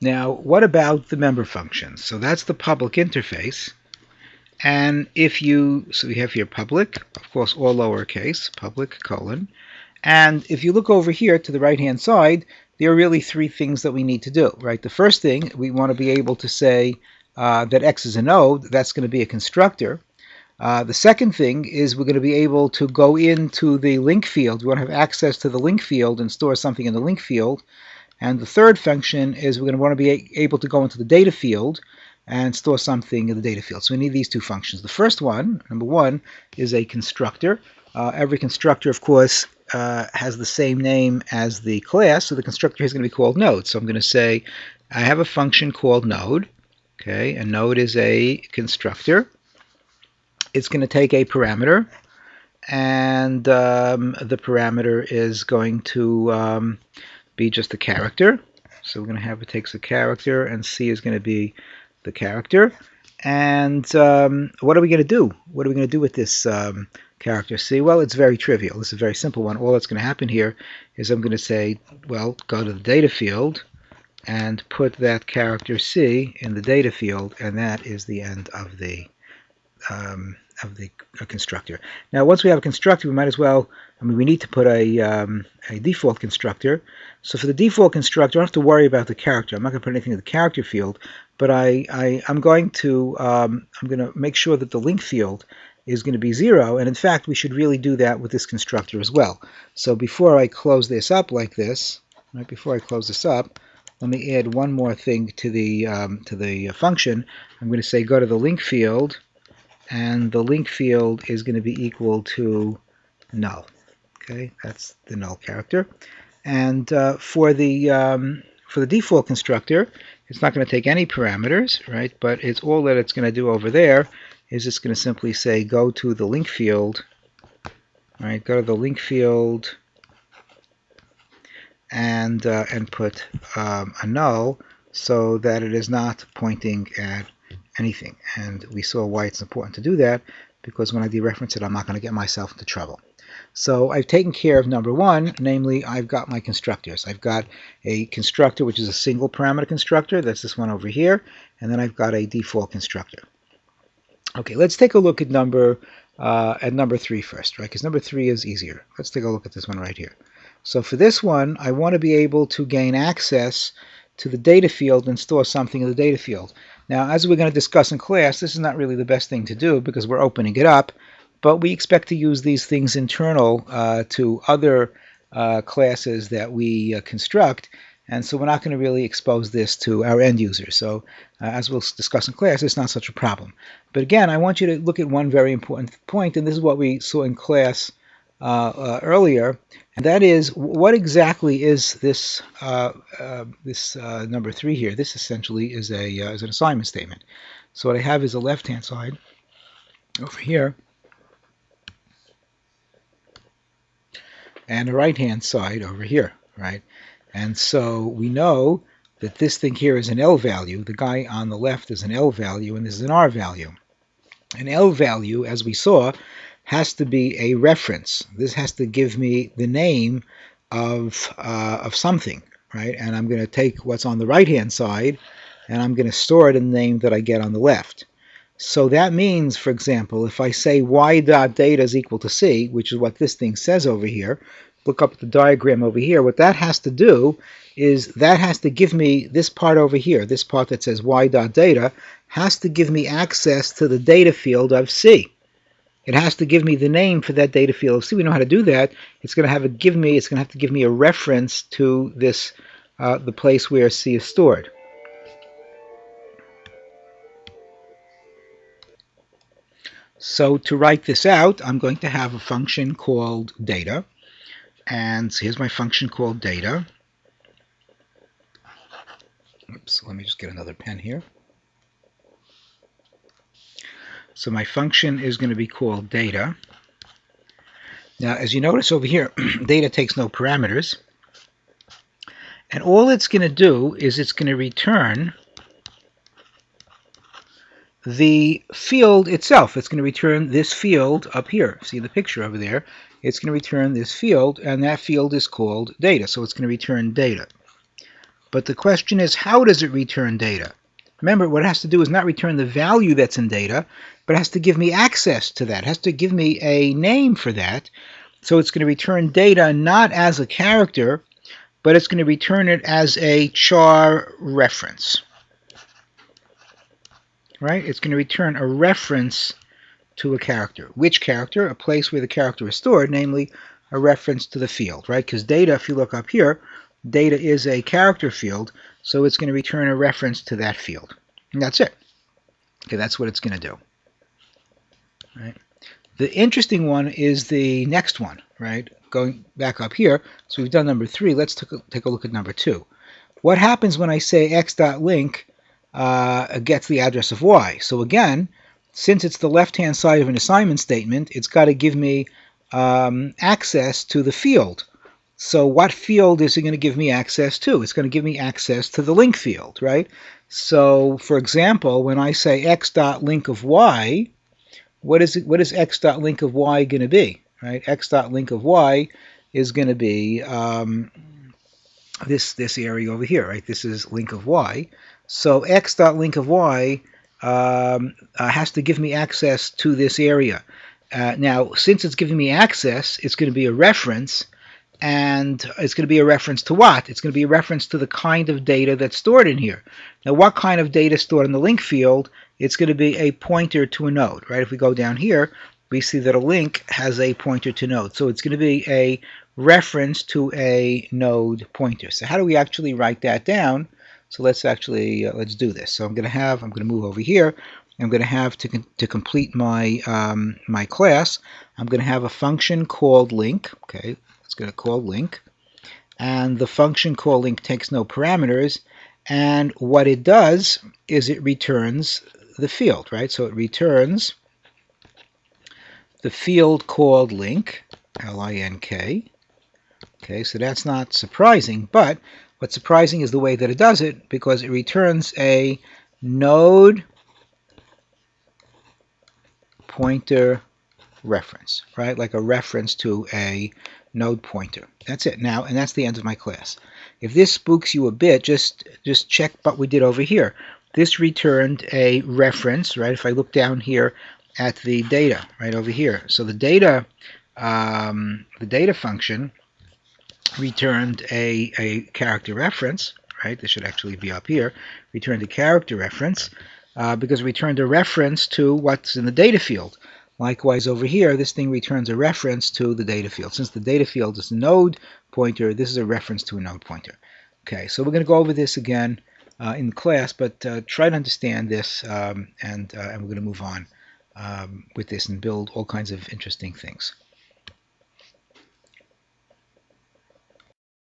Now, what about the member functions? So that's the public interface. And so we have here public, of course, all lowercase, public colon. And if you look over here to the right-hand side, there are really three things that we need to do, right? The first thing, we want to be able to say that X is a node. That's going to be a constructor. The second thing is we're going to be able to go into the link field. We want to have access to the link field and store something in the link field. And the third function is we're going to want to be able to go into the data field and store something in the data field. So we need these two functions. The first one, number one, is a constructor. Every constructor, of course, has the same name as the class, so the constructor is going to be called node. So I'm going to say I have a function called node. Okay, and node is a constructor. It's going to take a parameter, and the parameter is going to be just a character. So we're going to have it takes a character, and C is going to be the character. And what are we going to do? What are we going to do with this character C? Well, it's very trivial. This is a very simple one. All that's going to happen here is I'm going to say, well, go to the data field and put that character C in the data field, and that is the end of the constructor. Now, once we have a constructor, we might as well, we need to put a default constructor. So for the default constructor, I don't have to worry about the character. I'm not going to put anything in the character field, but I'm going to make sure that the link field is going to be 0, and in fact, we should really do that with this constructor as well. So before I close this up like this, right before I close this up, let me add one more thing to the function. I'm going to say go to the link field, and the link field is going to be equal to null. Okay, that's the null character. And for the default constructor, it's not going to take any parameters, right? But it's all that it's going to do over there is it's going to simply say go to the link field, right? Go to the link field and put a null so that it is not pointing at anything. And we saw why it's important to do that, because when I dereference it, I'm not going to get myself into trouble. So I've taken care of number one, namely I've got my constructors. I've got a constructor which is a single parameter constructor, that's this one over here, and then I've got a default constructor. Okay, let's take a look at number 3 first, right? Because number 3 is easier. Let's take a look at this one right here. So for this one, I want to be able to gain access to the data field and store something in the data field. Now, as we're going to discuss in class, this is not really the best thing to do because we're opening it up, but we expect to use these things internal to other classes that we construct, and so we're not going to really expose this to our end users. So as we'll discuss in class, it's not such a problem. But again, I want you to look at one very important point, and this is what we saw in class earlier, and that is what exactly is this number 3 here. This essentially is an assignment statement. So what I have is a left-hand side over here and a right-hand side over here, right? And so we know that this thing here is an L value. The guy on the left is an L value, and this is an R value. An L value, as we saw, has to be a reference. This has to give me the name of something, right? And I'm going to take what's on the right-hand side, and I'm going to store it in the name that I get on the left. So that means, for example, if I say y.data is equal to c, which is what this thing says over here, look up at the diagram over here, what that has to do is that has to give me this part over here, this part that says y.data, has to give me access to the data field of c. It has to give me the name for that data field of c. We know how to do that. It's going to have to give me a reference to this the place where c is stored. So to write this out, I'm going to have a function called data. And so here's my function called data. Oops, let me just get another pen here. So my function is going to be called data. Now, as you notice over here, data takes no parameters. And all it's going to do is it's going to return the field itself. It's going to return this field up here. See the picture over there? It's going to return this field, and that field is called data. So it's going to return data. But the question is, how does it return data? Remember, what it has to do is not return the value that's in data, but it has to give me access to that. It has to give me a name for that. So it's going to return data not as a character, but it's going to return it as a char reference. Right? It's going to return a reference to a character. Which character? A place where the character is stored, namely a reference to the field, right? Because data, if you look up here, data is a character field, so it's going to return a reference to that field. And that's it. Okay, that's what it's going to do. Right? The interesting one is the next one, right? Going back up here, so we've done number 3. Let's take a look at number 2. What happens when I say x.link gets the address of y? So again, since it's the left-hand side of an assignment statement, it's got to give me access to the field. So what field is it going to give me access to? It's going to give me access to the link field, right? So, for example, when I say x.link of y, what is x.link of y going to be? Right? X.link of y is going to be this area over here, right? This is link of y. So x.link of y has to give me access to this area. Now, since it's giving me access, it's going to be a reference, and it's going to be a reference to what? It's going to be a reference to the kind of data that's stored in here. Now, what kind of data is stored in the link field? It's going to be a pointer to a node, right? If we go down here, we see that a link has a pointer to node. So it's going to be a reference to a node pointer. So how do we actually write that down? So let's actually let's do this. So I'm going to move over here. I'm going to have to complete my my class. I'm going to have a function called link. Okay, it's going to call link, and the function called link takes no parameters. And what it does is it returns the field, right? So it returns the field called link, L-I-N-K. Okay, so that's not surprising, but what's surprising is the way that it does it, because it returns a node pointer reference, right? Like a reference to a node pointer. That's it now, and that's the end of my class. If this spooks you a bit, just check what we did over here. This returned a reference, right? If I look down here at the data, right over here. So the data function returned a character reference, right? This should actually be up here. Returned a character reference because it returned a reference to what's in the data field. Likewise over here, this thing returns a reference to the data field. Since the data field is a node pointer, this is a reference to a node pointer. Okay, so we're going to go over this again in class, but try to understand this, and we're going to move on with this and build all kinds of interesting things.